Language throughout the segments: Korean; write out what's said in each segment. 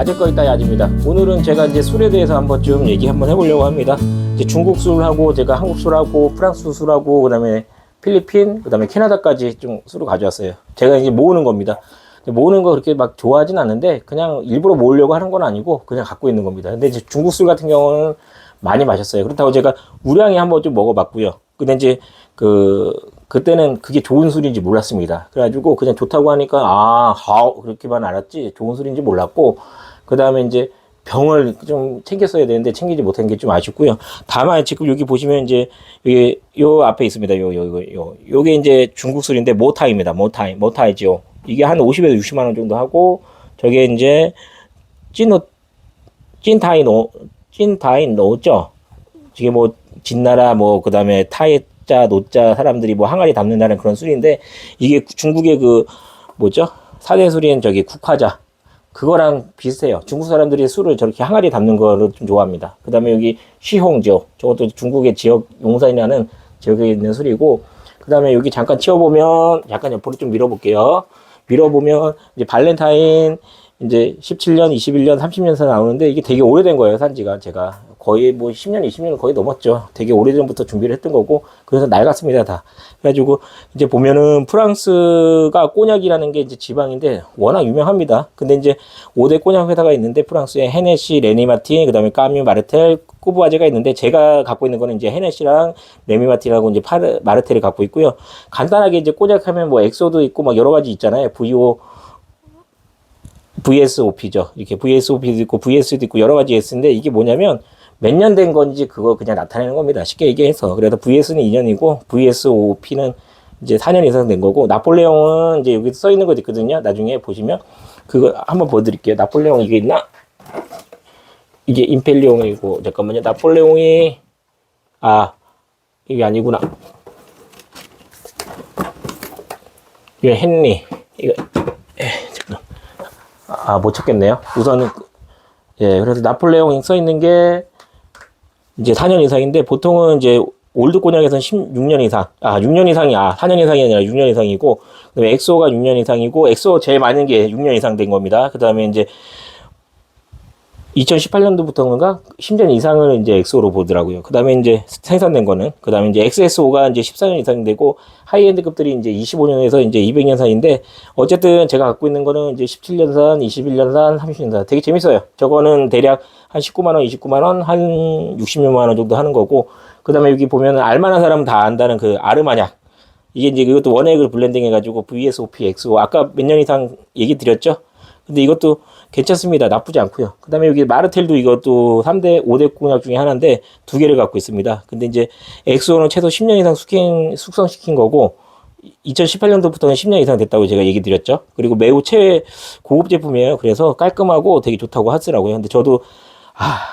아직거 있다 야지입니다. 오늘은 제가 이제 술에 대해서 한번 좀 얘기 한번 해보려고 합니다. 이제 중국 술하고 제가 한국 술하고 프랑스 술하고 그다음에 필리핀 그다음에 캐나다까지 좀 술을 가져왔어요. 제가 이제 모으는 겁니다. 모으는 거 그렇게 막 좋아하진 않는데 그냥 일부러 모으려고 하는 건 아니고 그냥 갖고 있는 겁니다. 근데 이제 중국 술 같은 경우는 많이 마셨어요. 그렇다고 제가 우량히 한번 좀 먹어봤고요. 근데 이제 그때는 그게 좋은 술인지 몰랐습니다. 그래가지고 그냥 좋다고 하니까 그렇게만 알았지 좋은 술인지 몰랐고, 그 다음에 이제 병을 좀 챙겼어야 되는데 챙기지 못한 게 좀 아쉽고요. 다만 지금 여기 보시면 이제 여기 요 앞에 있습니다. 요게 이제 중국 술인데 모타이입니다. 모타이죠. 이게 한 50에서 60만 원 정도 하고, 저게 이제 찐타이노죠. 이게 뭐 진나라 뭐 그다음에 타이자 노자 사람들이 뭐 항아리 담는다는 그런 술인데, 이게 중국의 그 뭐죠? 사대 술인 저기 국화자 그거랑 비슷해요. 중국 사람들이 술을 저렇게 항아리 담는 거를 좀 좋아합니다. 그 다음에 여기 쉬홍죠. 저것도 중국의 지역 용산이라는 지역에 있는 술이고, 그 다음에 여기 잠깐 치워보면, 약간 옆으로 좀 밀어볼게요. 밀어보면 이제 발렌타인 이제 17년, 21년, 30년서 나오는데 이게 되게 오래된 거예요. 산지가 제가 거의 뭐 10년, 20년 거의 넘었죠. 되게 오래전부터 준비를 했던 거고, 그래서 낡았습니다, 다. 그래가지고 이제 보면은 프랑스가 꼬냑이라는 게 이제 지방인데 워낙 유명합니다. 근데 이제 5대 꼬냑 회사가 있는데 프랑스에 헤네시, 레니마틴, 그 다음에 까뮤, 마르텔, 꾸부아제가 있는데, 제가 갖고 있는 거는 이제 헤네시랑 레미마틴하고 이제 마르텔을 갖고 있고요. 간단하게 이제 꼬냑 하면 뭐 엑소도 있고 막 여러 가지 있잖아요. VSOP죠. 이렇게 VSOP도 있고 VS도 있고 여러 가지 S인데, 이게 뭐냐면 몇 년 된 건지 그거 그냥 나타내는 겁니다. 쉽게 얘기해서. 그래서 VS는 2년이고 VSOP는 이제 4년 이상 된 거고, 나폴레옹은 이제 여기 써 있는 거 있거든요. 나중에 보시면 그거 한번 보여드릴게요. 나폴레옹 이게 있나? 이게 임펠리옹이고, 잠깐만요. 나폴레옹이 이게 아니구나. 이게 헨리 이거 잠깐 못 찾겠네요. 우선은 그래서 나폴레옹 써 있는 게 이제 4년 이상인데, 보통은 이제 올드 꼬냑에서는 16년 이상, 6년 이상이, 4년 이상이 아니라 6년 이상이고, 그다음에 엑소가 6년 이상이고, 엑소 제일 많은 게 6년 이상 된 겁니다. 그 다음에 이제 2018년도부터인가 10년 이상을 이제 엑소로 보더라고요. 그 다음에 이제 생산된 거는, 그 다음에 이제 XSO가 이제 14년 이상 되고, 하이엔드급들이 이제 25년에서 이제 200년산인데, 어쨌든 제가 갖고 있는 거는 이제 17년산, 21년산, 30년산. 되게 재밌어요. 저거는 대략 한 19만원, 29만원, 한 60몇만원 정도 하는 거고, 그 다음에 여기 보면은 알만한 사람은 다 안다는 그 아르마냥. 이게 이제 그것도 원액을 블렌딩 해가지고 VSOP, XO. 아까 몇 년 이상 얘기 드렸죠? 근데 이것도 괜찮습니다. 나쁘지 않고요. 그 다음에 여기 마르텔도 이것도 3대, 5대 공약 중에 하나인데 두 개를 갖고 있습니다. 근데 이제 엑소는 최소 10년 이상 숙성시킨 거고, 2018년도부터는 10년 이상 됐다고 제가 얘기 드렸죠. 그리고 매우 최고급 제품이에요. 그래서 깔끔하고 되게 좋다고 하더라고요. 근데 저도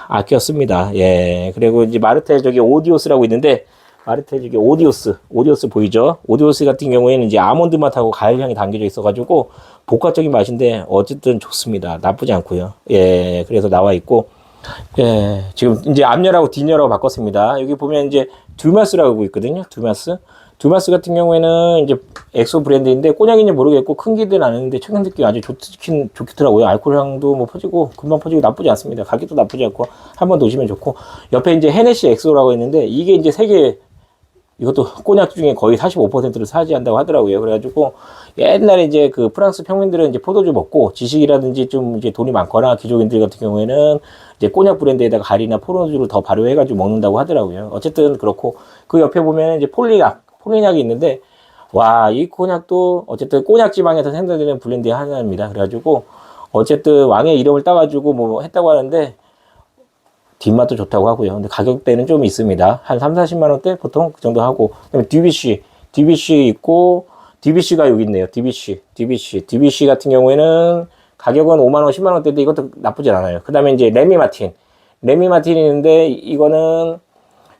아꼈습니다. 예. 그리고 이제 마르텔 저기 오디오스라고 있는데, 마르텔 저기 오디오스 보이죠? 오디오스 같은 경우에는 이제 아몬드 맛하고 과일 향이 담겨져 있어가지고 복합적인 맛인데 어쨌든 좋습니다. 나쁘지 않고요. 예. 그래서 나와 있고, 예. 지금 이제 앞열하고 뒷열하고 바꿨습니다. 여기 보면 이제 듀마스라고 있거든요. 듀마스 같은 경우에는 이제 엑소 브랜드인데 꼬냑인지 모르겠고 큰 기대는 안 했는데 최근 듣기 아주 좋더라고요. 알코올 향도 뭐 퍼지고 금방 퍼지고 나쁘지 않습니다. 가격도 나쁘지 않고 한번 드시면 좋고, 옆에 이제 헤네시 엑소라고 있는데 이게 이제 세계, 이것도 꼬냑 중에 거의 45%를 차지한다고 하더라고요. 그래가지고 옛날에 이제 그 프랑스 평민들은 이제 포도주 먹고 지식이라든지 좀 이제 돈이 많거나 기족인들 같은 경우에는 이제 꼬냑 브랜드에다가 가리나 포도주를 더 발효해가지고 먹는다고 하더라고요. 어쨌든 그렇고, 그 옆에 보면 이제 폴리냑이 있는데, 이 꼬냑도 어쨌든 꼬냑 지방에서 생산되는 블렌드의 하나입니다. 그래가지고 어쨌든 왕의 이름을 따가지고 뭐 했다고 하는데 뒷맛도 좋다고 하고요. 근데 가격대는 좀 있습니다. 한 3, 40만 원대 보통 그 정도 하고, 그다음에 DBC 있고, DBC가 여기 있네요. DBC 같은 경우에는 가격은 5만 원, 10만 원대인데 이것도 나쁘진 않아요. 그다음에 이제 레미마틴이 있는데 이거는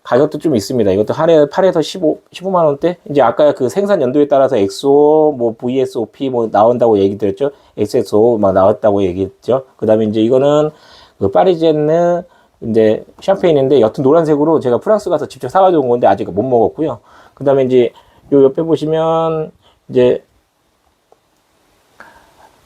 가격도 좀 있습니다. 이것도 8에서 15만 원대? 이제 아까 그 생산 연도에 따라서 엑소, 뭐 VSOP 뭐 나온다고 얘기 드렸죠. XSO 막 나왔다고 얘기했죠. 그다음에 이제 이거는 그 파리제네 이제 샴페인인데, 여튼 노란색으로 제가 프랑스 가서 직접 사가지고 온 건데 아직 못 먹었고요. 그 다음에 이제 요 옆에 보시면 이제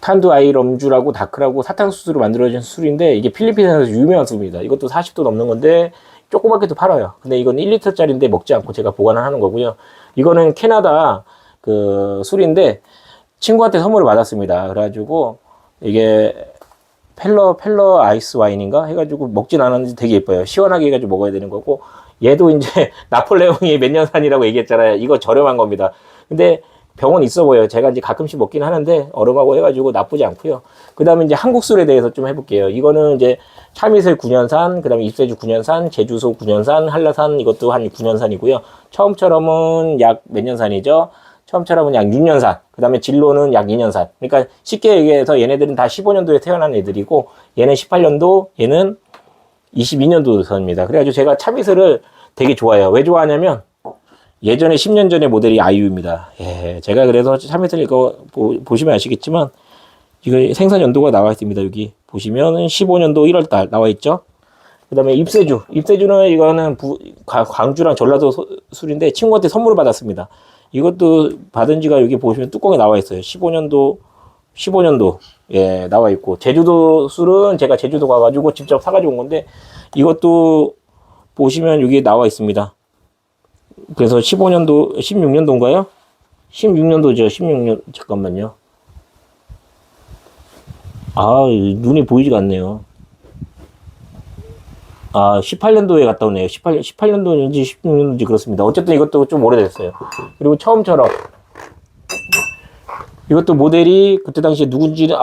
탄두아이럼주라고 다크라고 사탕수수로 만들어진 술인데 이게 필리핀에서 유명한 술입니다. 이것도 40도 넘는 건데 조그맣게도 팔아요. 근데 이건 1리터짜리인데 먹지 않고 제가 보관을 하는 거고요. 이거는 캐나다 그 술인데 친구한테 선물을 받았습니다. 그래가지고 이게 펠러 아이스 와인인가 해가지고 먹진 않았는데 되게 예뻐요. 시원하게 해가지고 먹어야 되는 거고, 얘도 이제 나폴레옹이 몇 년 산이라고 얘기했잖아요. 이거 저렴한 겁니다. 근데 병은 있어 보여요. 제가 이제 가끔씩 먹긴 하는데 얼음하고 해가지고 나쁘지 않고요. 그 다음에 이제 한국 술에 대해서 좀 해볼게요. 이거는 이제 참이슬 9년산, 그 다음에 입세주 9년산, 제주소 9년산, 한라산 이것도 한 9년산이고요. 처음처럼은 약 몇 년산이죠? 처음처럼은 약 6년산, 그 다음에 진로는 약 2년산. 그러니까 쉽게 얘기해서 얘네들은 다 15년도에 태어난 애들이고, 얘는 18년도, 얘는 22년도 선입니다. 그래가지고 제가 참이슬을 되게 좋아해요. 왜 좋아하냐면, 예전에 10년 전의 모델이 아이유입니다. 예, 제가 그래서 참이슬 이거 보시면 아시겠지만, 이거 생산 연도가 나와 있습니다. 여기 보시면은 15년도 1월달 나와 있죠. 그 다음에 입세주. 입세주는 이거는 광주랑 전라도 술인데 친구한테 선물을 받았습니다. 이것도 받은 지가 여기 보시면 뚜껑에 나와 있어요. 15년도. 예, 나와 있고. 제주도 술은 제가 제주도 가가지고 직접 사가지고 온 건데, 이것도 보시면 여기 나와 있습니다. 그래서 16년도인가요? 16년도죠. 16년, 잠깐만요. 아, 눈이 보이지가 않네요. 아, 18년도에 갔다 오네요. 18년도인지 16년도인지 그렇습니다. 어쨌든 이것도 좀 오래됐어요. 그리고 처음처럼 이것도 모델이 그때 당시에 누군지는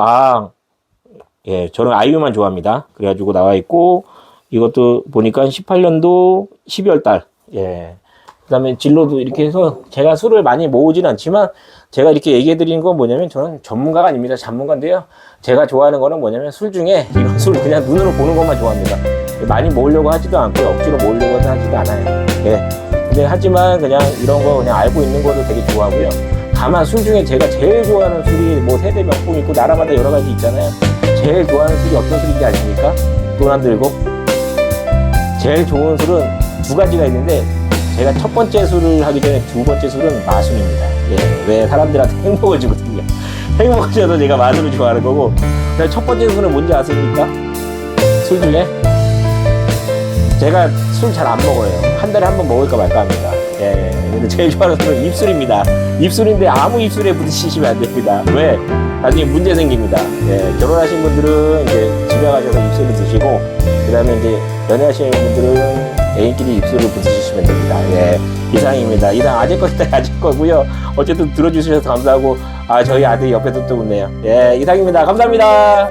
예, 저는 아이유만 좋아합니다. 그래가지고 나와 있고, 이것도 보니까 18년도 12월 달. 예. 그 다음에 진로도 이렇게 해서 제가 술을 많이 모으진 않지만 제가 이렇게 얘기해 드리는 건 뭐냐면 저는 전문가가 아닙니다. 전문가인데요. 제가 좋아하는 거는 뭐냐면 술 중에 이런 술 그냥 눈으로 보는 것만 좋아합니다. 많이 모으려고 하지도 않고요. 억지로 모으려고 하지도 않아요. 예. 근데 하지만 그냥 이런 거 그냥 알고 있는 것도 되게 좋아하고요. 다만 술 중에 제가 제일 좋아하는 술이 뭐 세대 명품 있고 나라마다 여러 가지 있잖아요. 제일 좋아하는 술이 어떤 술인지 아십니까? 돈 안 들고. 제일 좋은 술은 두 가지가 있는데 제가 첫 번째 술을 하기 전에 두 번째 술은 마술입니다. 예, 왜 사람들한테 행복을 주거든요. 행복을 줘도 제가 마술을 좋아하는 거고. 첫 번째 술은 뭔지 아십니까? 술 중에? 제가 술 잘 안 먹어요. 한 달에 한 번 먹을까 말까 합니다. 예, 근데 제일 좋아하는 술은 입술입니다. 입술인데 아무 입술에 부딪히시면 안 됩니다. 왜? 나중에 문제 생깁니다. 예, 결혼하신 분들은 이제 집에 가셔서 입술을 드시고, 그 다음에 이제 연애하시는 분들은 애인끼리 입술을 부딪히시면 됩니다. 예, 이상입니다. 이상 아재 거다 아재 거고요. 어쨌든 들어주셔서 감사하고, 저희 아들이 옆에서 또 웃네요. 예, 이상입니다. 감사합니다.